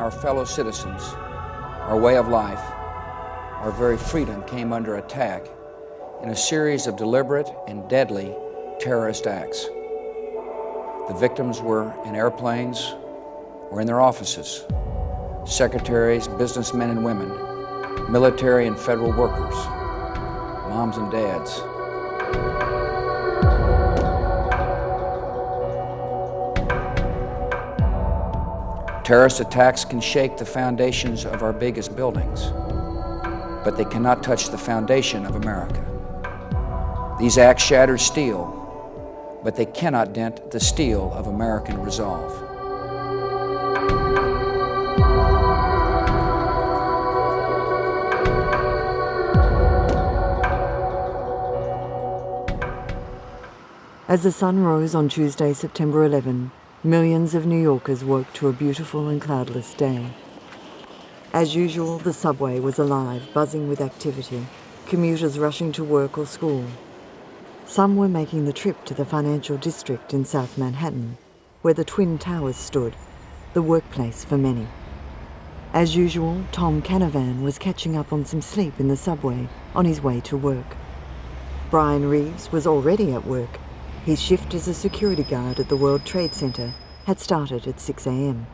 our fellow citizens, our way of life, our very freedom came under attack in a series of deliberate and deadly terrorist acts. The victims were in airplanes or in their offices, secretaries, businessmen and women, military and federal workers, moms and dads. Terrorist attacks can shake the foundations of our biggest buildings, but they cannot touch the foundation of America. These acts shatter steel, but they cannot dent the steel of American resolve. As the sun rose on Tuesday, September 11, millions of New Yorkers woke to a beautiful and cloudless day. As usual, the subway was alive, buzzing with activity, commuters rushing to work or school. Some were making the trip to the financial district in South Manhattan, where the Twin Towers stood, the workplace for many. As usual, Tom Canavan was catching up on some sleep in the subway on his way to work. Brian Reeves was already at work. His shift as a security guard at the World Trade Center had started at 6 a.m.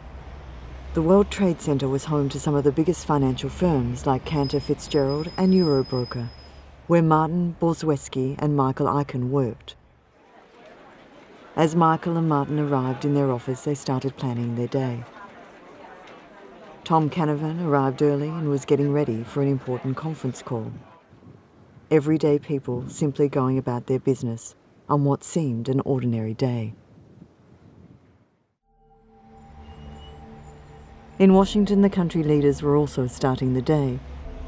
The World Trade Center was home to some of the biggest financial firms like Cantor Fitzgerald and Eurobroker, where Martin Borzewski and Michael Eichen worked. As Michael and Martin arrived in their office, they started planning their day. Tom Canavan arrived early and was getting ready for an important conference call. Everyday people simply going about their business on what seemed an ordinary day. In Washington, the country leaders were also starting the day.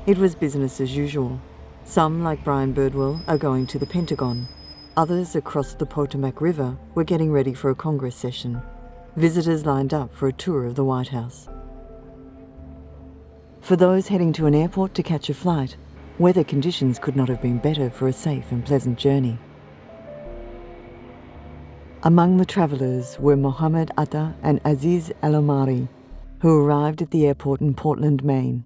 It was business as usual. Some, like Brian Birdwell, are going to the Pentagon. Others, across the Potomac River, were getting ready for a Congress session. Visitors lined up for a tour of the White House. For those heading to an airport to catch a flight, weather conditions could not have been better for a safe and pleasant journey. Among the travellers were Mohammed Atta and Aziz Al-Omari, who arrived at the airport in Portland, Maine.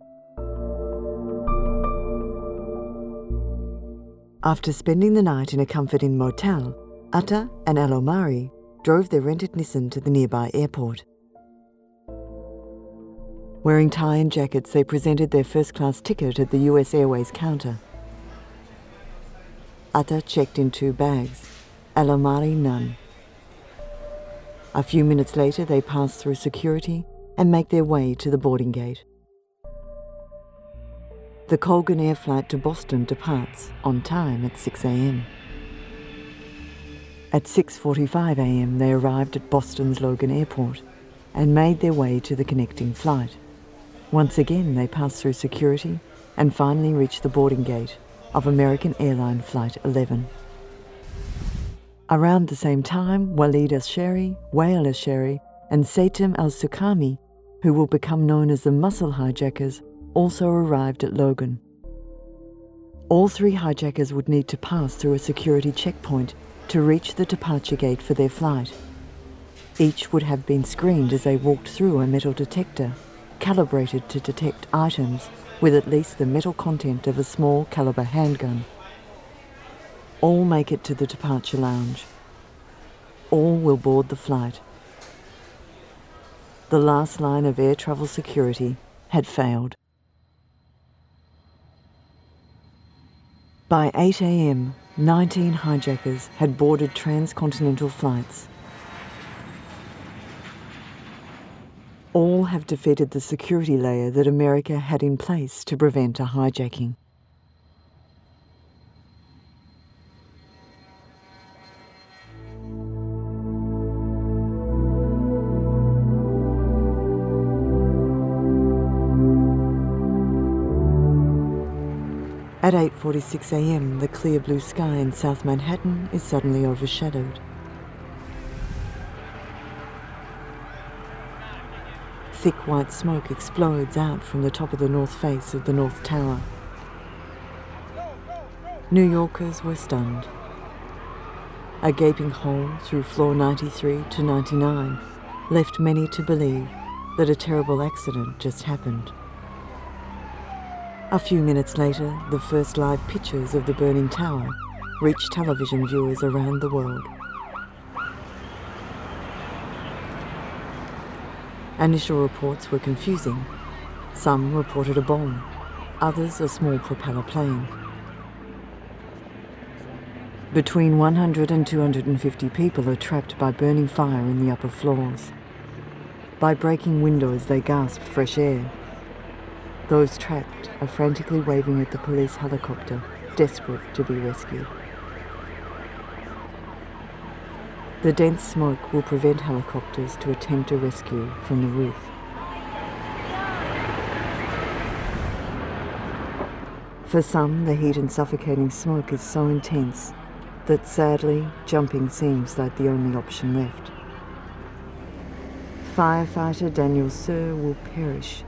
After spending the night in a Comfort Inn motel, Atta and Al-Omari drove their rented Nissan to the nearby airport. Wearing tie and jackets, they presented their first-class ticket at the US Airways counter. Atta checked in 2 bags, Al-Omari none. A few minutes later, they passed through security and make their way to the boarding gate. The Colgan Air flight to Boston departs on time at 6 a.m. At 6:45 a.m. they arrived at Boston's Logan Airport and made their way to the connecting flight. Once again they passed through security and finally reached the boarding gate of American Airline Flight 11. Around the same time, Walid Asheri, Wael Asheri and Saitem al-Sukami, who will become known as the Muscle Hijackers, also arrived at Logan. All 3 hijackers would need to pass through a security checkpoint to reach the departure gate for their flight. Each would have been screened as they walked through a metal detector, calibrated to detect items with at least the metal content of a small caliber handgun. All make it to the departure lounge. All will board the flight. The last line of air travel security had failed. By 8 a.m, 19 hijackers had boarded transcontinental flights. All have defeated the security layer that America had in place to prevent a hijacking. At 8:46 a.m, the clear blue sky in South Manhattan is suddenly overshadowed. Thick white smoke explodes out from the top of the north face of the North Tower. New Yorkers were stunned. A gaping hole through floor 93 to 99 left many to believe that a terrible accident just happened. A few minutes later, the first live pictures of the burning tower reached television viewers around the world. Initial reports were confusing. Some reported a bomb, others a small propeller plane. Between 100 and 250 people are trapped by burning fire in the upper floors. By breaking windows, they gasp fresh air. Those trapped are frantically waving at the police helicopter, desperate to be rescued. The dense smoke will prevent helicopters to attempt a rescue from the roof. For some, the heat and suffocating smoke is so intense that sadly, jumping seems like the only option left. Firefighter Daniel Sir will perish,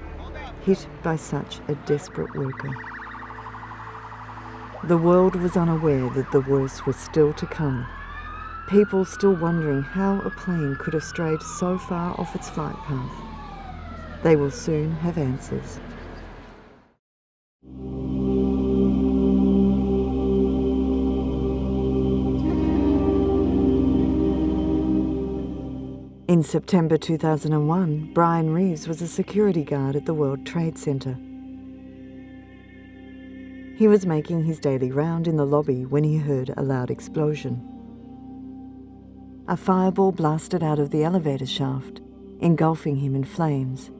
hit by such a desperate worker. The world was unaware that the worst was still to come. People still wondering how a plane could have strayed so far off its flight path. They will soon have answers. In September 2001, Brian Reeves was a security guard at the World Trade Center. He was making his daily round in the lobby when he heard a loud explosion. A fireball blasted out of the elevator shaft, engulfing him in flames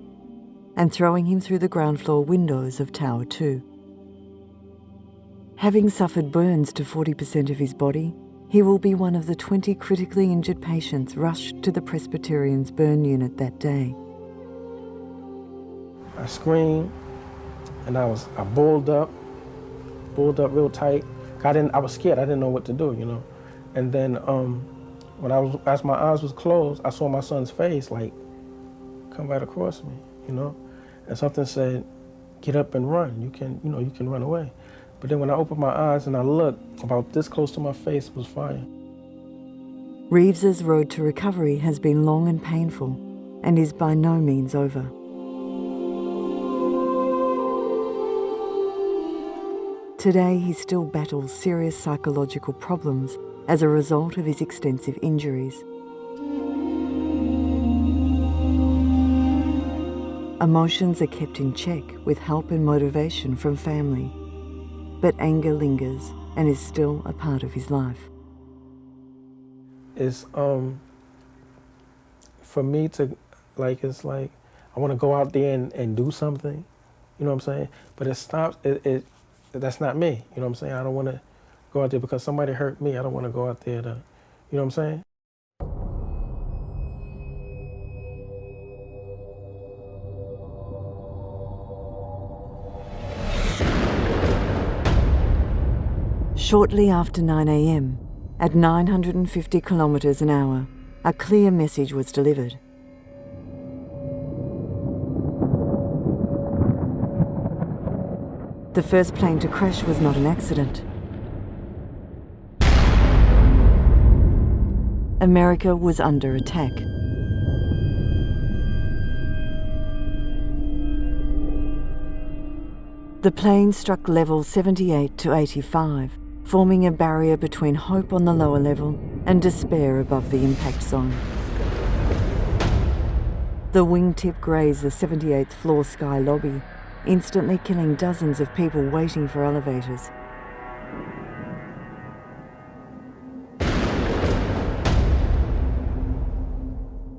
and throwing him through the ground floor windows of Tower 2. Having suffered burns to 40% of his body, he will be one of the 20 critically injured patients rushed to the Presbyterian's burn unit that day. I screamed, and I balled up real tight. I was scared. I didn't know what to do, you know. And then as my eyes was closed, I saw my son's face like come right across me, you know. And something said, "Get up and run. You can run away." But then when I opened my eyes and I looked, about this close to my face was fire. Reeves's road to recovery has been long and painful and is by no means over. Today, he still battles serious psychological problems as a result of his extensive injuries. Emotions are kept in check with help and motivation from family, but anger lingers and is still a part of his life. It's for me to it's like I want to go out there and do something, you know what I'm saying? But it stops. That's not me, you know what I'm saying? I don't want to go out there because somebody hurt me. I don't want to go out there to, you know what I'm saying? Shortly after 9 a.m., at 950 kilometers an hour, a clear message was delivered. The first plane to crash was not an accident. America was under attack. The plane struck levels 78 to 85, forming a barrier between hope on the lower level and despair above the impact zone. The wingtip grazed the 78th floor sky lobby, instantly killing dozens of people waiting for elevators.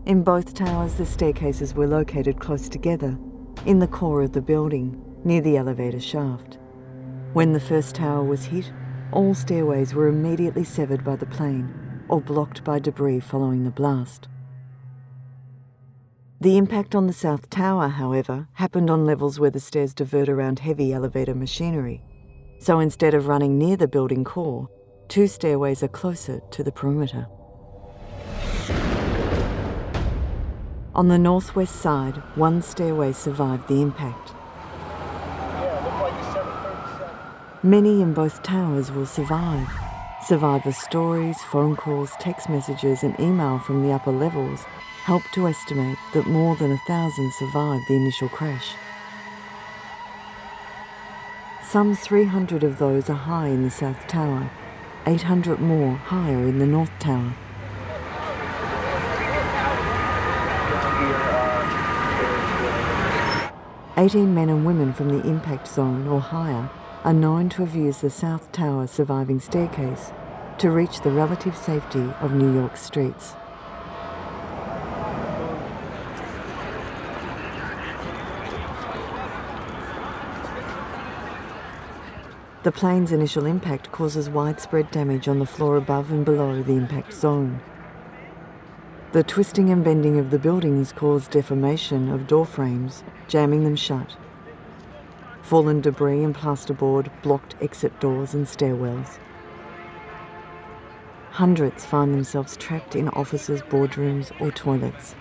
In both towers, the staircases were located close together, in the core of the building, near the elevator shaft. When the first tower was hit, all stairways were immediately severed by the plane or blocked by debris following the blast. The impact on the South Tower, however, happened on levels where the stairs divert around heavy elevator machinery. So instead of running near the building core, two stairways are closer to the perimeter. On the northwest side, one stairway survived the impact. Many in both towers will survive. Survivor stories, phone calls, text messages and email from the upper levels help to estimate that more than 1,000 survived the initial crash. Some 300 of those are high in the South Tower, 800 more higher in the North Tower. "18 men and women from the impact zone or higher are known to have used the South Tower surviving staircase to reach the relative safety of New York streets. The plane's initial impact causes widespread damage on the floor above and below the impact zone. The twisting and bending of the buildings caused deformation of door frames, jamming them shut. Fallen debris and plasterboard blocked exit doors and stairwells. Hundreds find themselves trapped in offices, boardrooms or toilets.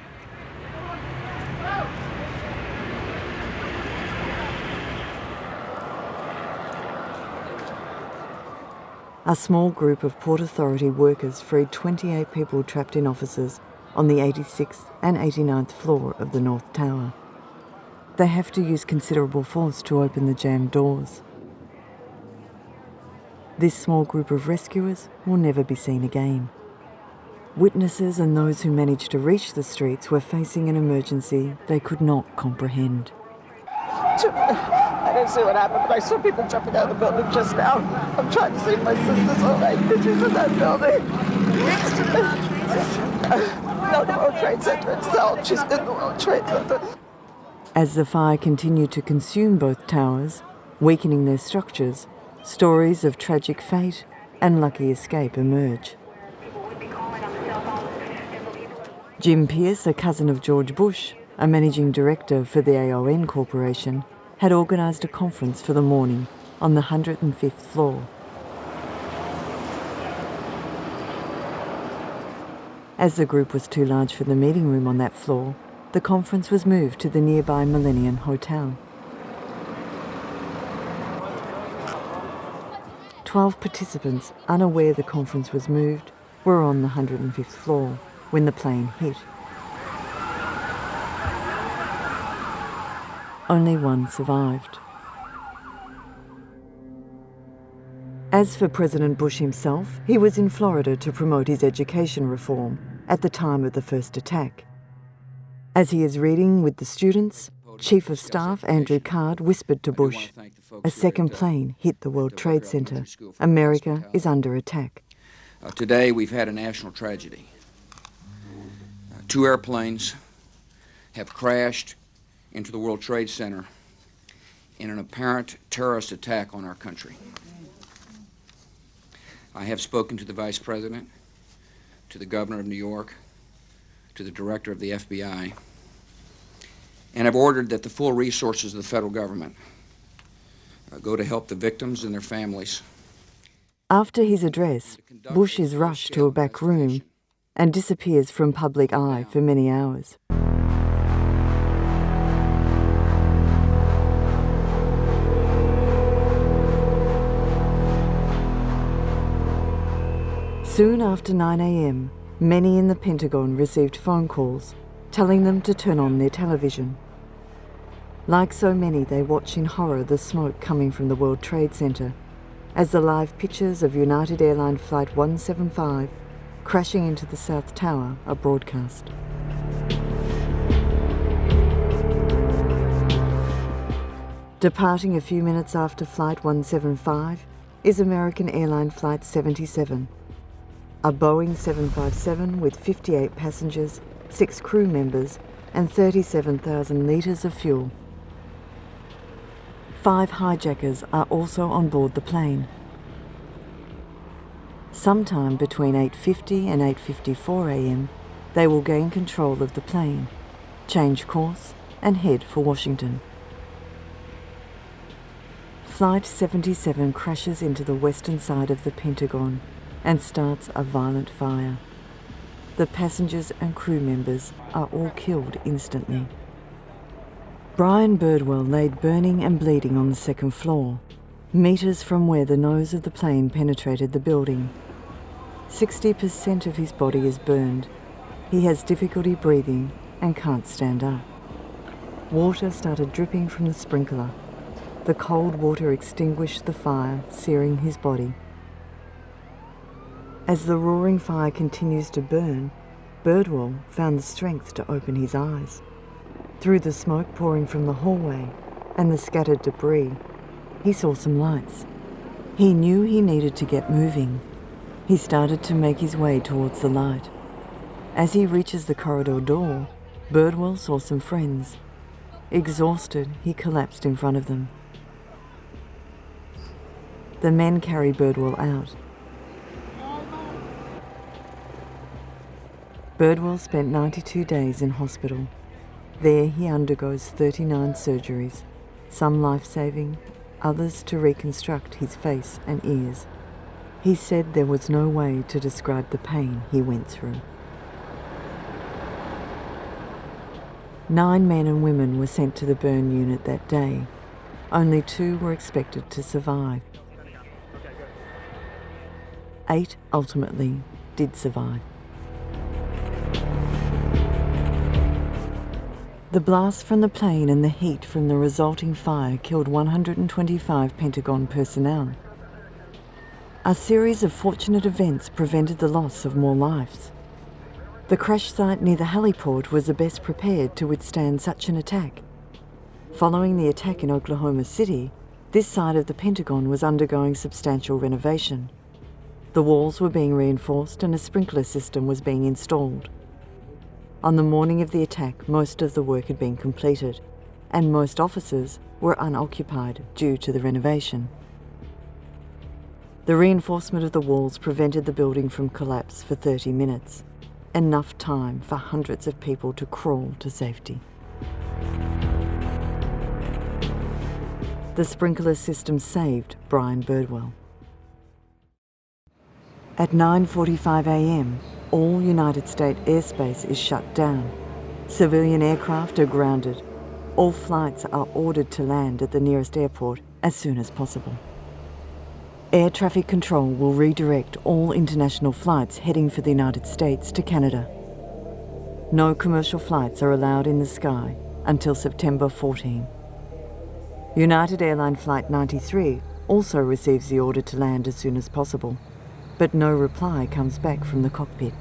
A small group of Port Authority workers freed 28 people trapped in offices on the 86th and 89th floor of the North Tower. They have to use considerable force to open the jammed doors. This small group of rescuers will never be seen again. Witnesses and those who managed to reach the streets were facing an emergency they could not comprehend. I didn't see what happened, but I saw people jumping out of the building just now. I'm trying to see if my sister's all right. Pictures of that building. No, the World Trade Center itself. She's in the World Trade Center. As the fire continued to consume both towers, weakening their structures, stories of tragic fate and lucky escape emerge. Jim Pierce, a cousin of George Bush, a managing director for the AON Corporation, had organised a conference for the morning on the 105th floor. As the group was too large for the meeting room on that floor, the conference was moved to the nearby Millennium Hotel. 12 participants, unaware the conference was moved, were on the 105th floor when the plane hit. Only one survived. As for President Bush himself, he was in Florida to promote his education reform at the time of the first attack. As he is reading with the students, Chief of Staff Andrew Card whispered to Bush, "A second plane hit the World Trade Center. America is under attack." Today we've had a national tragedy. 2 airplanes have crashed into the World Trade Center in an apparent terrorist attack on our country. I have spoken to the Vice President, to the Governor of New York, to the Director of the FBI, and have ordered that the full resources of the federal government go to help the victims and their families. After his address, Bush is rushed to a back room and disappears from public eye for many hours. Soon after 9 a.m., many in the Pentagon received phone calls telling them to turn on their television. Like so many, they watch in horror the smoke coming from the World Trade Center as the live pictures of United Airlines Flight 175 crashing into the South Tower are broadcast. Departing a few minutes after Flight 175 is American Airlines Flight 77, a Boeing 757 with 58 passengers, 6 crew members, and 37,000 litres of fuel. 5 hijackers are also on board the plane. Sometime between 8:50 and 8:54 a.m, they will gain control of the plane, change course, and head for Washington. Flight 77 crashes into the western side of the Pentagon and starts a violent fire. The passengers and crew members are all killed instantly. Brian Birdwell laid burning and bleeding on the second floor, meters from where the nose of the plane penetrated the building, 60% of his body is burned. He has difficulty breathing and can't stand up. Water started dripping from the sprinkler. The cold water extinguished the fire, searing his body. As the roaring fire continues to burn, Birdwell found the strength to open his eyes. Through the smoke pouring from the hallway and the scattered debris, he saw some lights. He knew he needed to get moving. He started to make his way towards the light. As he reaches the corridor door, Birdwell saw some friends. Exhausted, he collapsed in front of them. The men carry Birdwell out. Birdwell spent 92 days in hospital. There he undergoes 39 surgeries, some life-saving, others to reconstruct his face and ears. He said there was no way to describe the pain he went through. 9 men and women were sent to the burn unit that day. Only 2 were expected to survive. 8 ultimately did survive. The blast from the plane and the heat from the resulting fire killed 125 Pentagon personnel. A series of fortunate events prevented the loss of more lives. The crash site near the heliport was the best prepared to withstand such an attack. Following the attack in Oklahoma City, this side of the Pentagon was undergoing substantial renovation. The walls were being reinforced and a sprinkler system was being installed. On the morning of the attack, most of the work had been completed, and most offices were unoccupied due to the renovation. The reinforcement of the walls prevented the building from collapse for 30 minutes, enough time for hundreds of people to crawl to safety. The sprinkler system saved Brian Birdwell. At 9:45 a.m., all United States airspace is shut down. Civilian aircraft are grounded. All flights are ordered to land at the nearest airport as soon as possible. Air traffic control will redirect all international flights heading for the United States to Canada. No commercial flights are allowed in the sky until September 14. United Airline Flight 93 also receives the order to land as soon as possible, but no reply comes back from the cockpit.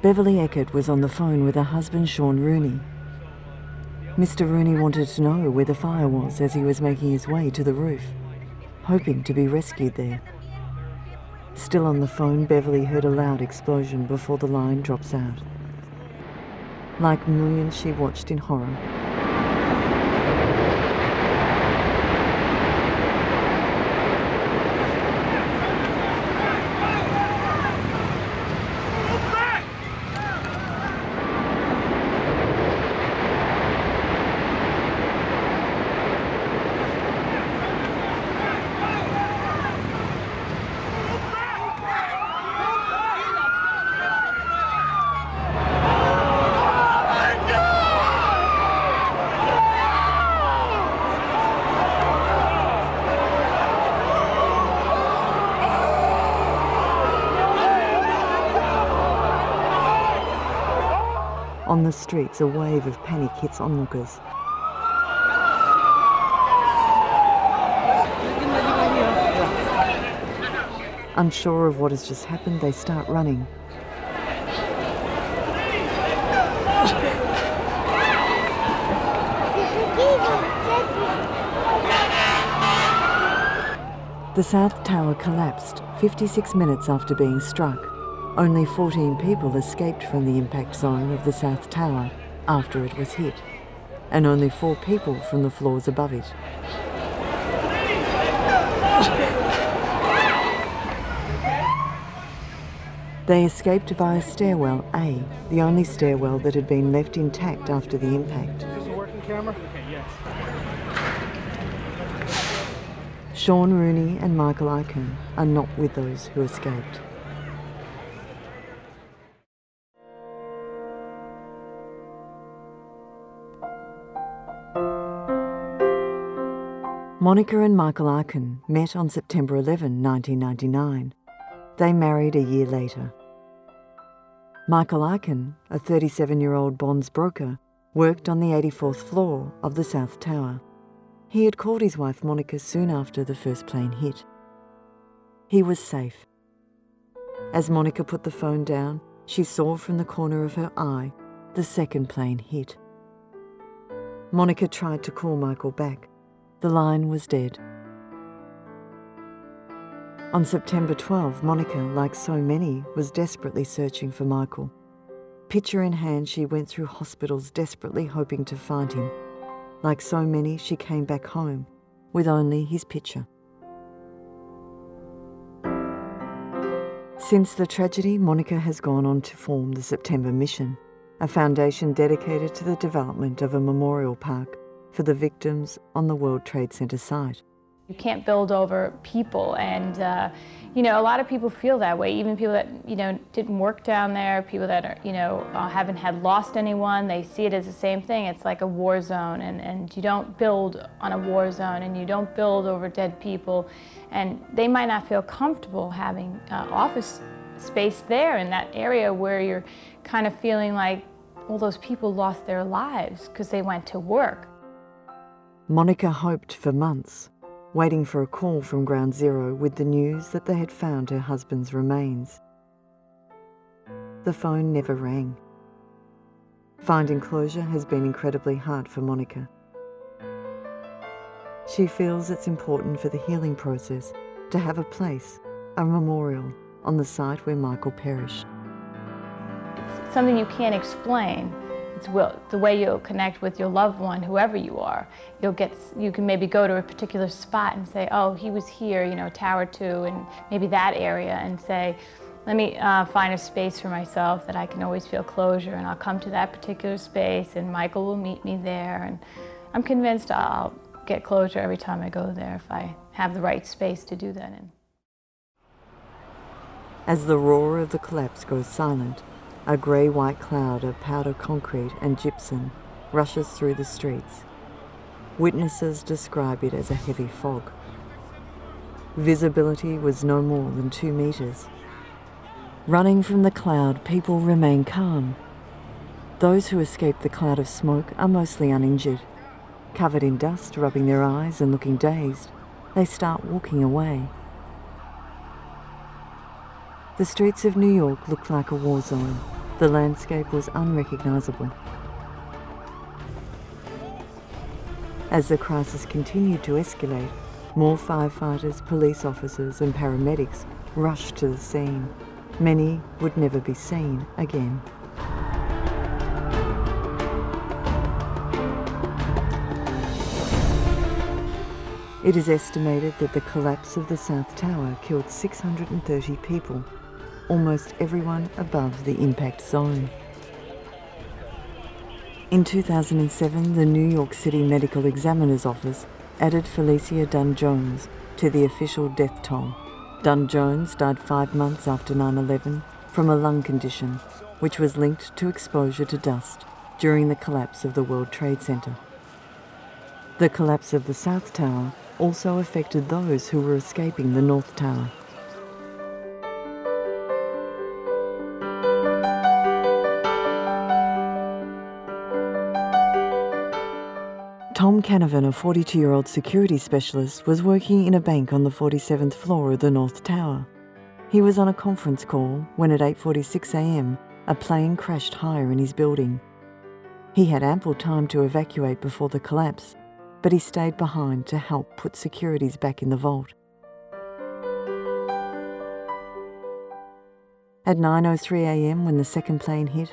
Beverly Eckert was on the phone with her husband Sean Rooney. Mr. Rooney wanted to know where the fire was as he was making his way to the roof, hoping to be rescued there. Still on the phone, Beverly heard a loud explosion before the line drops out. Like millions, she watched in horror. On the streets, a wave of panic hits onlookers. Unsure of what has just happened, they start running. The South Tower collapsed 56 minutes after being struck. Only 14 people escaped from the impact zone of the South Tower after it was hit, and only 4 people from the floors above it. They escaped via stairwell A, the only stairwell that had been left intact after the impact. Is this a working camera? Okay, yes. Sean Rooney and Michael Eichen are not with those who escaped. Monica and Michael Arkin met on September 11, 1999. They married a year later. Michael Arkin, a 37-year-old bonds broker, worked on the 84th floor of the South Tower. He had called his wife Monica soon after the first plane hit. He was safe. As Monica put the phone down, she saw from the corner of her eye the second plane hit. Monica tried to call Michael back. The line was dead. On September 12, Monica, like so many, was desperately searching for Michael. Pitcher in hand, she went through hospitals desperately hoping to find him. Like so many, she came back home with only his picture. Since the tragedy, Monica has gone on to form the September Mission, a foundation dedicated to the development of a memorial park for the victims on the World Trade Center site. You can't build over people, and a lot of people feel that way. Even people that didn't work down there, people that are haven't had lost anyone, they see it as the same thing. It's like a war zone, and you don't build on a war zone, and you don't build over dead people, and they might not feel comfortable having office space there in that area where you're kind of feeling like all those people lost their lives because they went to work. Monica hoped for months, waiting for a call from Ground Zero with the news that they had found her husband's remains. The phone never rang. Finding closure has been incredibly hard for Monica. She feels it's important for the healing process to have a place, a memorial, on the site where Michael perished. It's something you can't explain. It's the way you'll connect with your loved one, whoever you are. You can maybe go to a particular spot and say, oh, he was here, Tower 2, and maybe that area, and say, let me find a space for myself that I can always feel closure, and I'll come to that particular space, and Michael will meet me there, and I'm convinced I'll get closure every time I go there if I have the right space to do that in. As the roar of the collapse goes silent, a grey-white cloud of powder concrete and gypsum rushes through the streets. Witnesses describe it as a heavy fog. Visibility was no more than 2 meters. Running from the cloud, people remain calm. Those who escape the cloud of smoke are mostly uninjured. Covered in dust, rubbing their eyes and looking dazed, they start walking away. The streets of New York looked like a war zone. The landscape was unrecognizable. As the crisis continued to escalate, more firefighters, police officers and paramedics rushed to the scene. Many would never be seen again. It is estimated that the collapse of the South Tower killed 630 people, almost everyone above the impact zone. In 2007, the New York City Medical Examiner's Office added Felicia Dunn-Jones to the official death toll. Dunn-Jones died 5 months after 9/11 from a lung condition, which was linked to exposure to dust during the collapse of the World Trade Center. The collapse of the South Tower also affected those who were escaping the North Tower. Tom Canavan, a 42-year-old security specialist, was working in a bank on the 47th floor of the North Tower. He was on a conference call when at 8:46 a.m. a plane crashed higher in his building. He had ample time to evacuate before the collapse, but he stayed behind to help put securities back in the vault. At 9:03 a.m. when the second plane hit,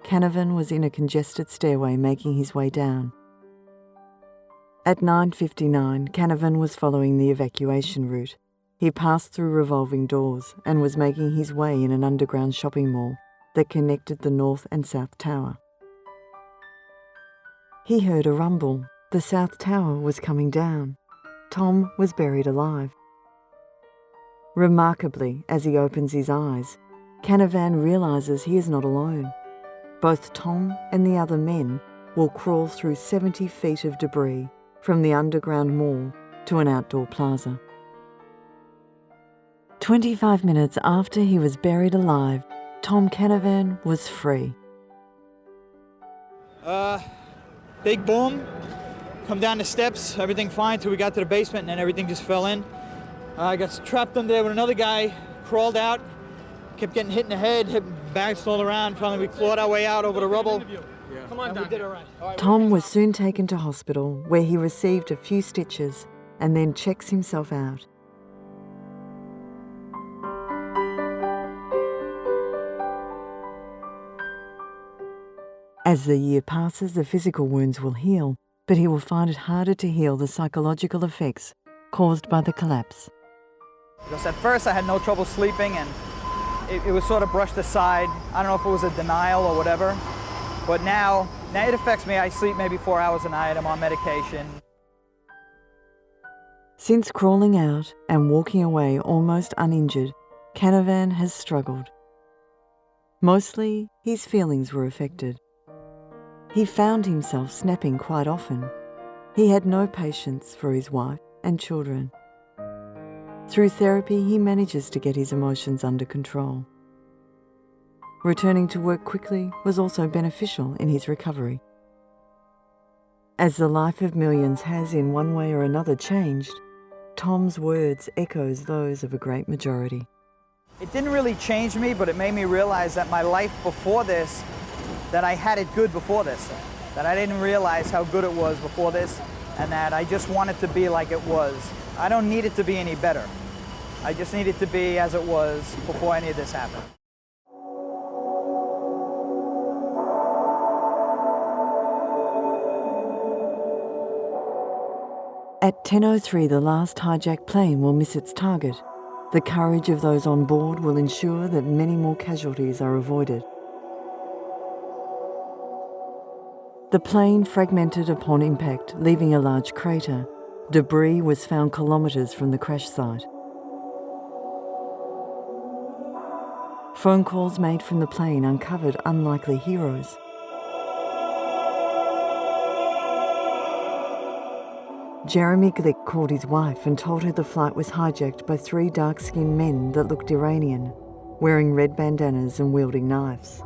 Canavan was in a congested stairway making his way down. At 9:59, Canavan was following the evacuation route. He passed through revolving doors and was making his way in an underground shopping mall that connected the North and South Tower. He heard a rumble. The South Tower was coming down. Tom was buried alive. Remarkably, as he opens his eyes, Canavan realizes he is not alone. Both Tom and the other men will crawl through 70 feet of debris from the underground mall to an outdoor plaza. 25 minutes after he was buried alive, Tom Canavan was free. Big boom, come down the steps, everything fine till we got to the basement, and then everything just fell in. I got trapped under there with another guy, crawled out, kept getting hit in the head, hit bounced all around. Finally, we clawed our way out over the rubble. Come on, we did all right. Tom was soon taken to hospital, where he received a few stitches and then checks himself out. As the year passes, the physical wounds will heal, but he will find it harder to heal the psychological effects caused by the collapse. Because at first I had no trouble sleeping, and it was sort of brushed aside. I don't know if it was a denial or whatever, but now it affects me. I sleep maybe 4 hours a night. I'm on medication. Since crawling out and walking away almost uninjured, Canavan has struggled. Mostly, his feelings were affected. He found himself snapping quite often. He had no patience for his wife and children. Through therapy, he manages to get his emotions under control. Returning to work quickly was also beneficial in his recovery. As the life of millions has in one way or another changed, Tom's words echoes those of a great majority. It didn't really change me, but it made me realize that my life before this, that I had it good before this, that I didn't realize how good it was before this, and that I just wanted to be like it was. I don't need it to be any better. I just need it to be as it was before any of this happened. At 10:03, the last hijacked plane will miss its target. The courage of those on board will ensure that many more casualties are avoided. The plane fragmented upon impact, leaving a large crater. Debris was found kilometres from the crash site. Phone calls made from the plane uncovered unlikely heroes. Jeremy Glick called his wife and told her the flight was hijacked by 3 dark-skinned men that looked Iranian, wearing red bandanas and wielding knives.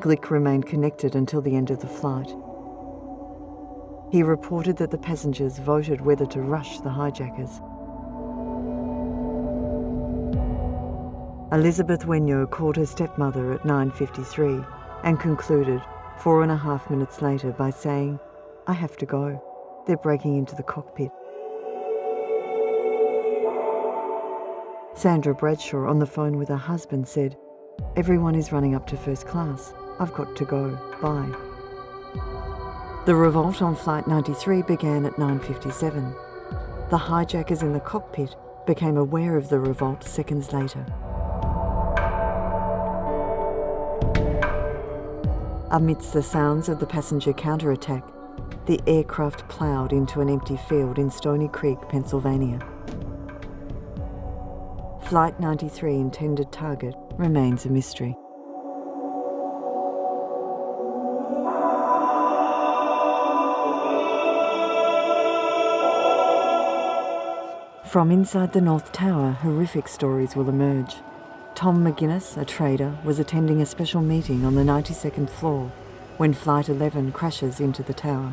Glick remained connected until the end of the flight. He reported that the passengers voted whether to rush the hijackers. Elizabeth Wenyo called her stepmother at 9:53 and concluded 4.5 minutes later by saying, "I have to go. They're breaking into the cockpit." Sandra Bradshaw, on the phone with her husband, said, "Everyone is running up to first class. I've got to go. Bye." The revolt on Flight 93 began at 9:57. The hijackers in the cockpit became aware of the revolt seconds later. Amidst the sounds of the passenger counterattack, the aircraft ploughed into an empty field in Stony Creek, Pennsylvania. Flight 93 intended target remains a mystery. From inside the North Tower, horrific stories will emerge. Tom McGuinness, a trader, was attending a special meeting on the 92nd floor when Flight 11 crashes into the tower.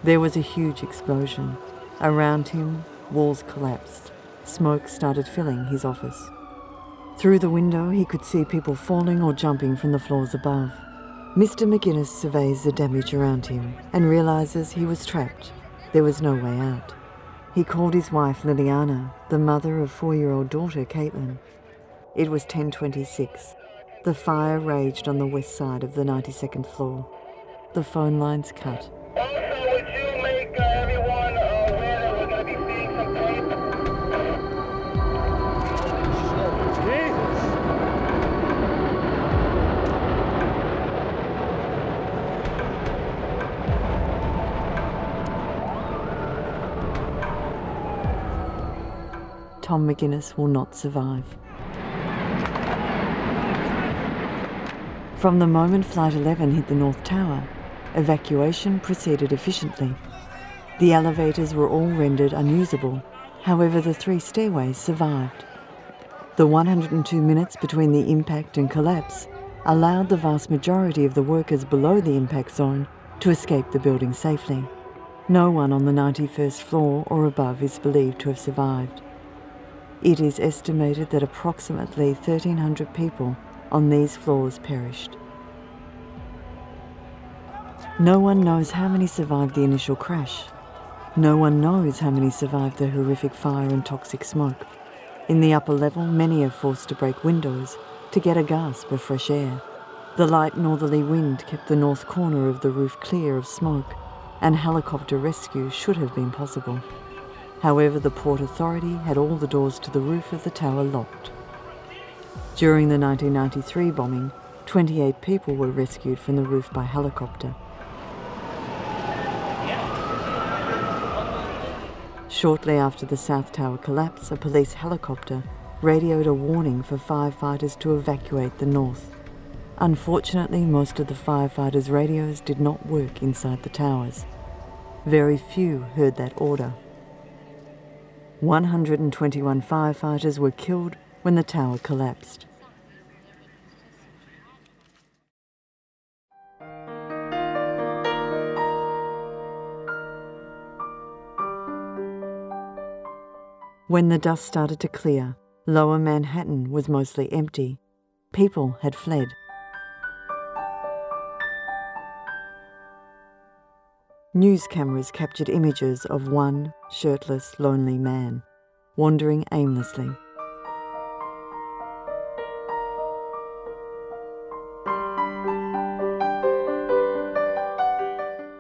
There was a huge explosion. Around him, walls collapsed. Smoke started filling his office. Through the window, he could see people falling or jumping from the floors above. Mr. McGuinness surveys the damage around him and realises he was trapped. There was no way out. He called his wife Liliana, the mother of 4-year-old daughter Caitlin. It was 10:26. The fire raged on the west side of the 92nd floor. The phone lines cut. Also, would you make everyone aware that we're going to be seeing some tape? Tom McGuinness will not survive. From the moment Flight 11 hit the North Tower, evacuation proceeded efficiently. The elevators were all rendered unusable. However, the 3 stairways survived. The 102 minutes between the impact and collapse allowed the vast majority of the workers below the impact zone to escape the building safely. No one on the 91st floor or above is believed to have survived. It is estimated that approximately 1,300 people on these floors perished. No one knows how many survived the initial crash. No one knows how many survived the horrific fire and toxic smoke. In the upper level, many are forced to break windows to get a gasp of fresh air. The light northerly wind kept the north corner of the roof clear of smoke, and helicopter rescue should have been possible. However, the Port Authority had all the doors to the roof of the tower locked. During the 1993 bombing, 28 people were rescued from the roof by helicopter. Shortly after the South Tower collapse, a police helicopter radioed a warning for firefighters to evacuate the north. Unfortunately, most of the firefighters' radios did not work inside the towers. Very few heard that order. 121 firefighters were killed when the tower collapsed. When the dust started to clear, Lower Manhattan was mostly empty. People had fled. News cameras captured images of one shirtless, lonely man, wandering aimlessly.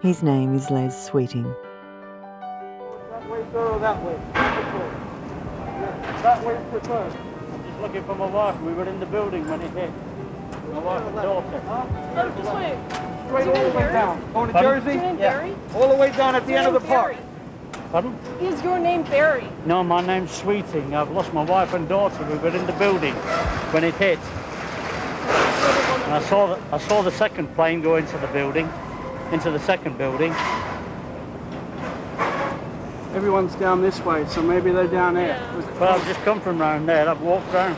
His name is Les Sweeting. That way, sir, or that way? That way preferred. I'm just looking for my wife. We were in the building when it hit. My wife and daughter. Oh, just wait. Straight all the way down. Going to Jersey? Is your name Barry? All the way down at the end of the park. Pardon? Is your name Barry? No, my name's Sweeting. I've lost my wife and daughter. We were in the building when it hit. And I saw the second plane go into the building, into the second building. Everyone's down this way, so maybe they're down there. Yeah. Well, I've just come from round there. I've walked round.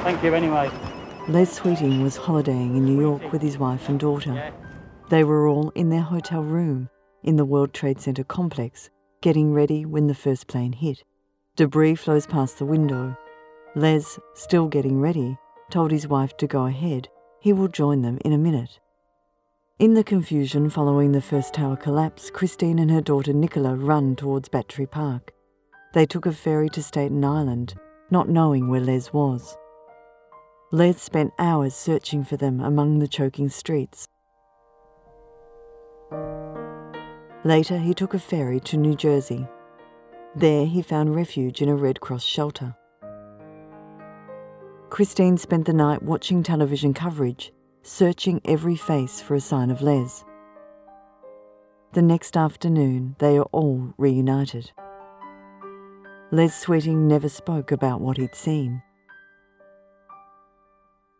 Thank you anyway. Les Sweeting was holidaying in New York with his wife and daughter. They were all in their hotel room in the World Trade Center complex, getting ready when the first plane hit. Debris flows past the window. Les, still getting ready, told his wife to go ahead. He will join them in a minute. In the confusion following the first tower collapse, Christine and her daughter Nicola run towards Battery Park. They took a ferry to Staten Island, not knowing where Les was. Les spent hours searching for them among the choking streets. Later, he took a ferry to New Jersey. There, he found refuge in a Red Cross shelter. Christine spent the night watching television coverage, searching every face for a sign of Les. The next afternoon, they are all reunited. Les Sweeting never spoke about what he'd seen.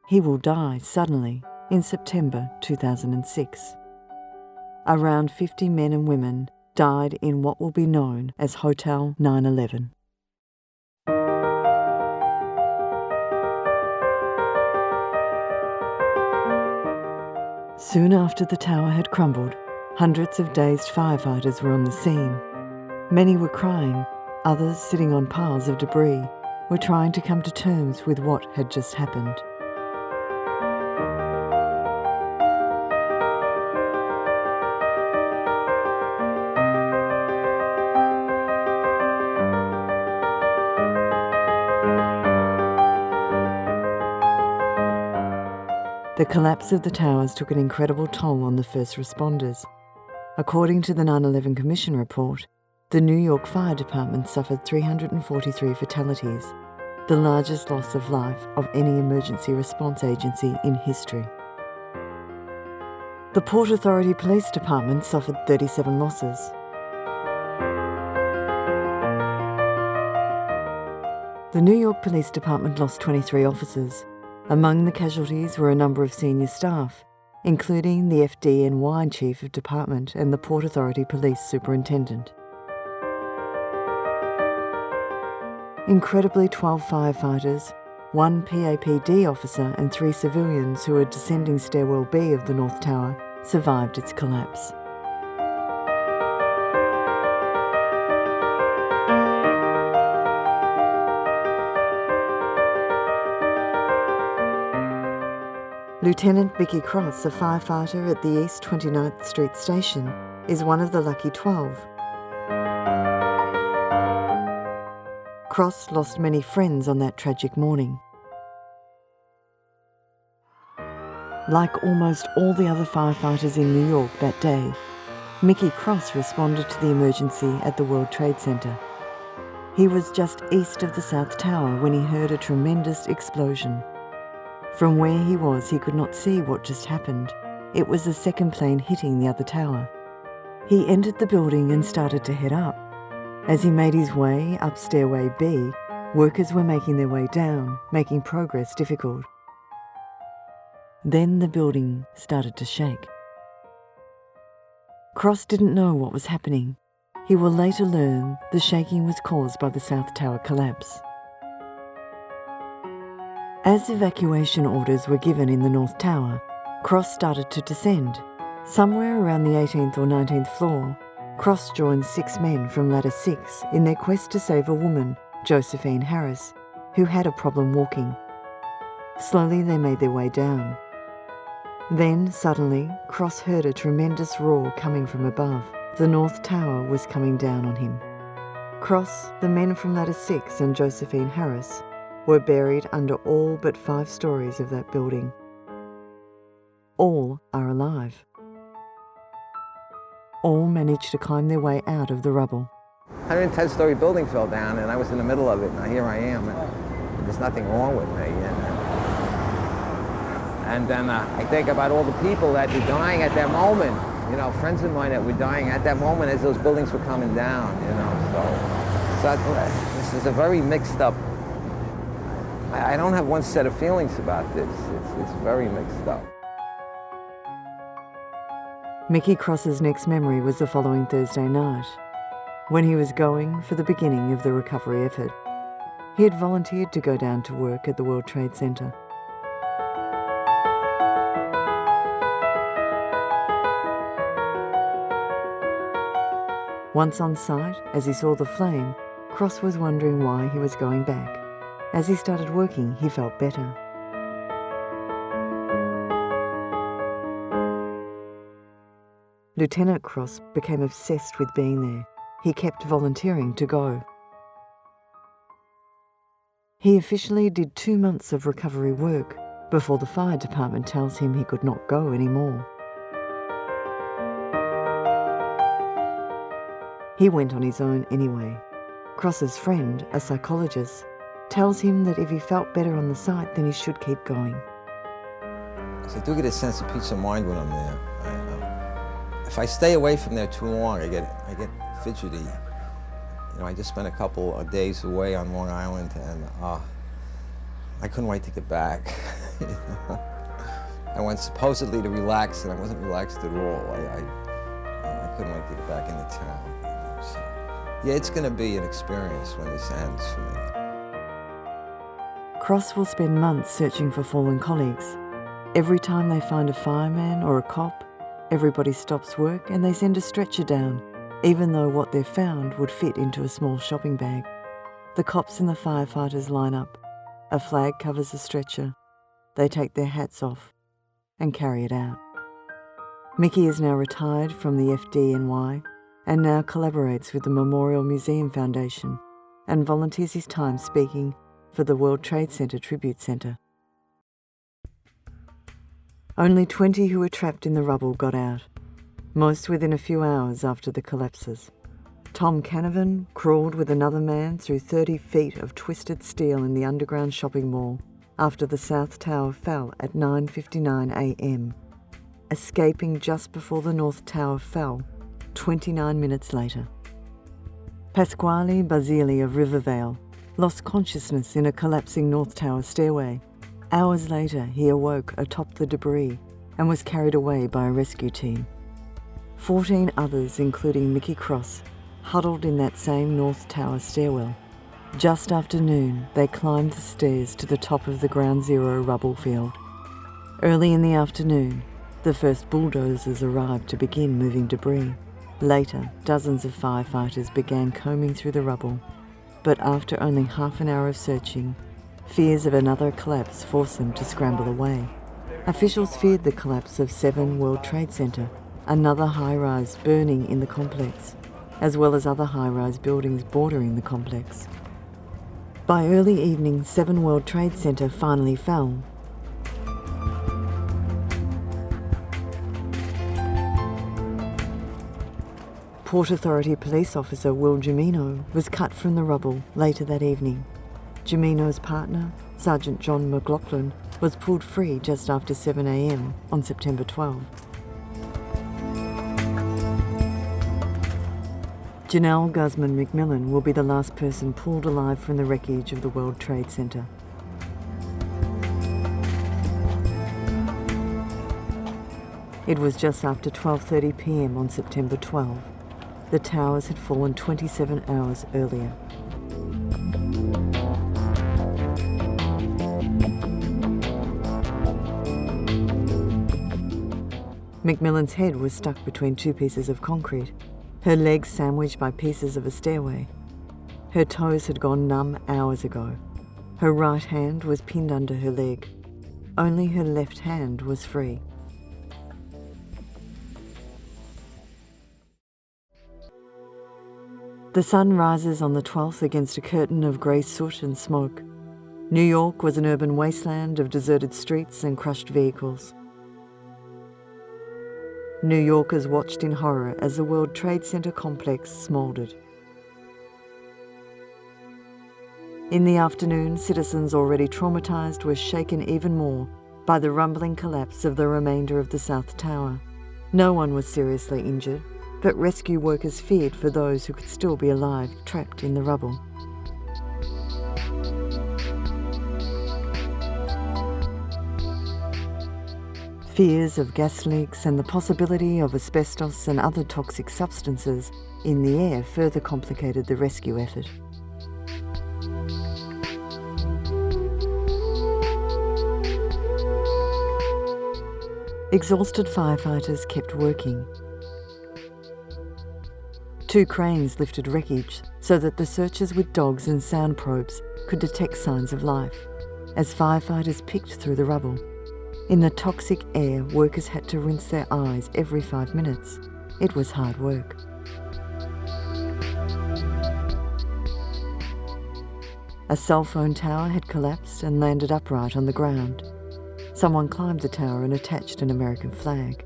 He will die suddenly in September 2006. Around 50 men and women died in what will be known as Hotel 9/11. Soon after the tower had crumbled, hundreds of dazed firefighters were on the scene. Many were crying, others sitting on piles of debris, were trying to come to terms with what had just happened. The collapse of the towers took an incredible toll on the first responders. According to the 9/11 Commission report, the New York Fire Department suffered 343 fatalities, the largest loss of life of any emergency response agency in history. The Port Authority Police Department suffered 37 losses. The New York Police Department lost 23 officers. Among the casualties were a number of senior staff, including the FDNY Chief of Department and the Port Authority Police Superintendent. Incredibly, 12 firefighters, 1 PAPD officer and 3 civilians who were descending stairwell B of the North Tower survived its collapse. Lieutenant Mickey Cross, a firefighter at the East 29th Street station, is one of the lucky 12. Cross lost many friends on that tragic morning. Like almost all the other firefighters in New York that day, Mickey Cross responded to the emergency at the World Trade Center. He was just east of the South Tower when he heard a tremendous explosion. From where he was, he could not see what just happened. It was the second plane hitting the other tower. He entered the building and started to head up. As he made his way up stairway B, workers were making their way down, making progress difficult. Then the building started to shake. Cross didn't know what was happening. He will later learn the shaking was caused by the South Tower collapse. As evacuation orders were given in the North Tower, Cross started to descend. Somewhere around the 18th or 19th floor, Cross joined 6 men from ladder 6 in their quest to save a woman, Josephine Harris, who had a problem walking. Slowly they made their way down. Then, suddenly, Cross heard a tremendous roar coming from above. The North Tower was coming down on him. Cross, the men from ladder 6 and Josephine Harris were buried under all but 5 stories of that building. All are alive. All managed to climb their way out of the rubble. 110-story building fell down, and I was in the middle of it. Now here I am, and there's nothing wrong with me. And then I think about all the people that were dying at that moment. You know, friends of mine that were dying at that moment as those buildings were coming down. You know, so this is a very mixed up. I don't have one set of feelings about this. It's very mixed up. Mickey Cross's next memory was the following Thursday night, when he was going for the beginning of the recovery effort. He had volunteered to go down to work at the World Trade Center. Once on site, as he saw the flame, Cross was wondering why he was going back. As he started working, he felt better. Lieutenant Cross became obsessed with being there. He kept volunteering to go. He officially did 2 months of recovery work before the fire department tells him he could not go anymore. He went on his own anyway. Cross's friend, a psychologist, tells him that if he felt better on the site, then he should keep going. So I do get a sense of peace of mind when I'm there. If I stay away from there too long, I get fidgety. You know, I just spent a couple of days away on Long Island, and I couldn't wait to get back. You know? I went supposedly to relax, and I wasn't relaxed at all. I couldn't wait to get back into town. You know? So, yeah, it's going to be an experience when this ends for me. Cross will spend months searching for fallen colleagues. Every time they find a fireman or a cop, everybody stops work and they send a stretcher down, even though what they've found would fit into a small shopping bag. The cops and the firefighters line up. A flag covers the stretcher. They take their hats off and carry it out. Mickey is now retired from the FDNY and now collaborates with the Memorial Museum Foundation and volunteers his time speaking for the World Trade Center Tribute Center. Only 20 who were trapped in the rubble got out, most within a few hours after the collapses. Tom Canavan crawled with another man through 30 feet of twisted steel in the underground shopping mall after the South Tower fell at 9:59 a.m., escaping just before the North Tower fell 29 minutes later. Pasquale Basili of Rivervale lost consciousness in a collapsing North Tower stairway. Hours later, he awoke atop the debris and was carried away by a rescue team. 14 others, including Mickey Cross, huddled in that same North Tower stairwell. Just after noon, they climbed the stairs to the top of the Ground Zero rubble field. Early in the afternoon, the first bulldozers arrived to begin moving debris. Later, dozens of firefighters began combing through the rubble, but after only half an hour of searching, fears of another collapse forced them to scramble away. Officials feared the collapse of 7 World Trade Center, another high-rise burning in the complex, as well as other high-rise buildings bordering the complex. By early evening, 7 World Trade Center finally fell. Port Authority police officer Will Jimeno was cut from the rubble later that evening. Jimeno's partner, Sergeant John McLaughlin, was pulled free just after 7 a.m. on September 12. Janelle Guzman McMillan will be the last person pulled alive from the wreckage of the World Trade Center. It was just after 12:30 p.m. on September 12. The towers had fallen 27 hours earlier. McMillan's head was stuck between 2 pieces of concrete, her legs sandwiched by pieces of a stairway. Her toes had gone numb hours ago. Her right hand was pinned under her leg. Only her left hand was free. The sun rises on the 12th against a curtain of grey soot and smoke. New York was an urban wasteland of deserted streets and crushed vehicles. New Yorkers watched in horror as the World Trade Center complex smouldered. In the afternoon, citizens already traumatized were shaken even more by the rumbling collapse of the remainder of the South Tower. No one was seriously injured, but rescue workers feared for those who could still be alive, trapped in the rubble. Fears of gas leaks and the possibility of asbestos and other toxic substances in the air further complicated the rescue effort. Exhausted firefighters kept working. 2 cranes lifted wreckage so that the searchers with dogs and sound probes could detect signs of life as firefighters picked through the rubble. In the toxic air, workers had to rinse their eyes every 5 minutes. It was hard work. A cell phone tower had collapsed and landed upright on the ground. Someone climbed the tower and attached an American flag.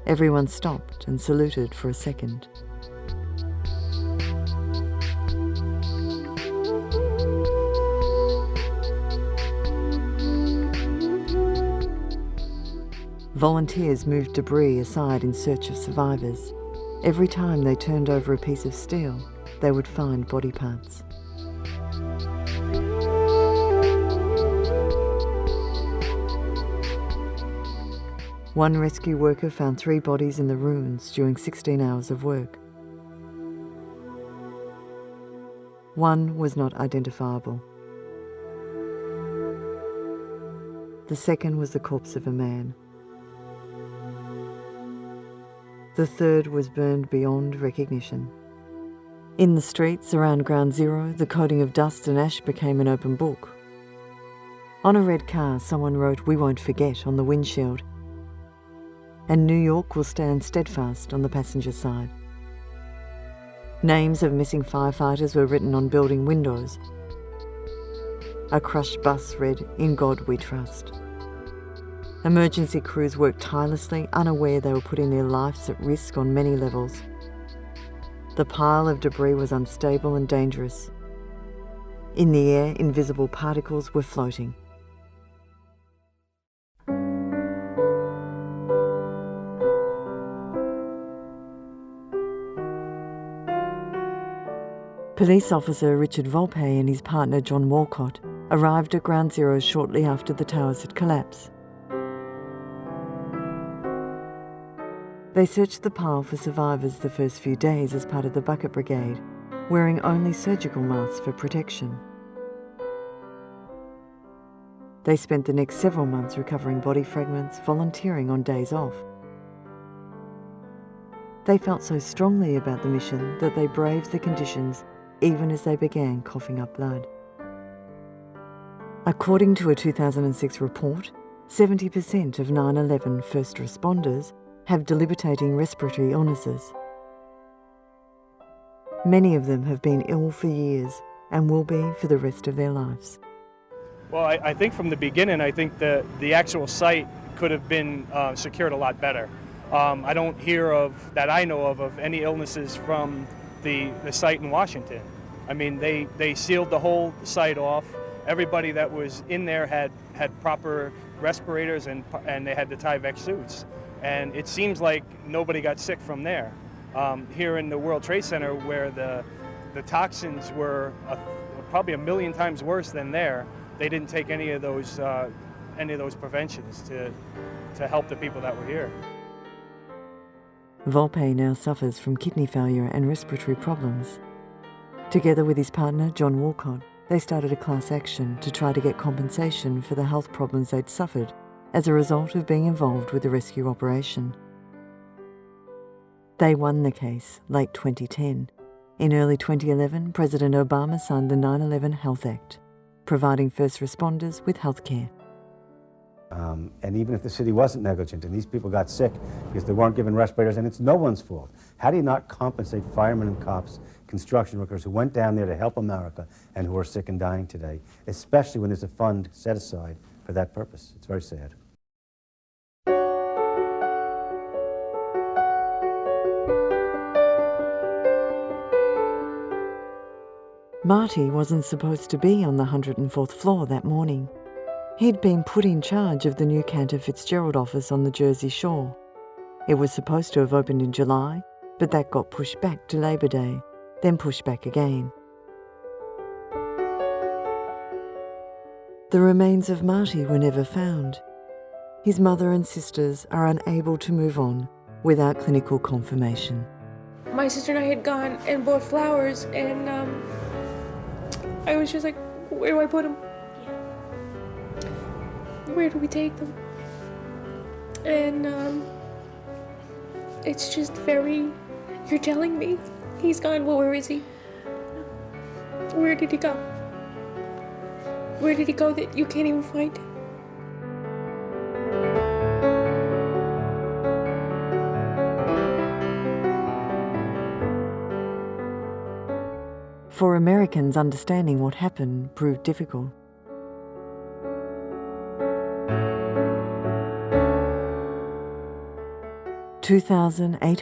Everyone stopped and saluted for a second. Volunteers moved debris aside in search of survivors. Every time they turned over a piece of steel, they would find body parts. One rescue worker found 3 bodies in the ruins during 16 hours of work. One was not identifiable. The second was the corpse of a man. The third was burned beyond recognition. In the streets around Ground Zero, the coating of dust and ash became an open book. On a red car, someone wrote, "We won't forget," on the windshield. And New York will stand steadfast on the passenger side. Names of missing firefighters were written on building windows. A crushed bus read, "In God We Trust." Emergency crews worked tirelessly, unaware they were putting their lives at risk on many levels. The pile of debris was unstable and dangerous. In the air, invisible particles were floating. Police officer Richard Volpe and his partner John Walcott arrived at Ground Zero shortly after the towers had collapsed. They searched the pile for survivors the first few days as part of the bucket brigade, wearing only surgical masks for protection. They spent the next several months recovering body fragments, volunteering on days off. They felt so strongly about the mission that they braved the conditions even as they began coughing up blood. According to a 2006 report, 70% of 9/11 first responders have debilitating respiratory illnesses. Many of them have been ill for years and will be for the rest of their lives. Well, I think from the beginning, I think the actual site could have been secured a lot better. I don't hear that I know of any illnesses from the site in Washington. I mean, they sealed the whole site off. Everybody that was in there had proper respirators and they had the Tyvek suits. And it seems like nobody got sick from there. Here in the World Trade Center, where the toxins were probably 1 million times worse than there, they didn't take any of those preventions to help the people that were here. Volpe now suffers from kidney failure and respiratory problems. Together with his partner, John Walcott, they started a class action to try to get compensation for the health problems they'd suffered as a result of being involved with the rescue operation. They won the case late 2010. In early 2011, President Obama signed the 9/11 Health Act, providing first responders with health care. And even if the city wasn't negligent and these people got sick because they weren't given respirators, and it's no one's fault, how do you not compensate firemen and cops, construction workers who went down there to help America and who are sick and dying today, especially when there's a fund set aside for that purpose? It's very sad. Marty wasn't supposed to be on the 104th floor that morning. He'd been put in charge of the new Cantor Fitzgerald office on the Jersey Shore. It was supposed to have opened in July, but that got pushed back to Labor Day, then pushed back again. The remains of Marty were never found. His mother and sisters are unable to move on without clinical confirmation. My sister and I had gone and bought flowers, and I was just like, where do I put them? Where do we take them? And it's just very, you're telling me he's gone. Well, where is he? Where did he go? Where did he go that you can't even find him? For Americans, understanding what happened proved difficult. 2,800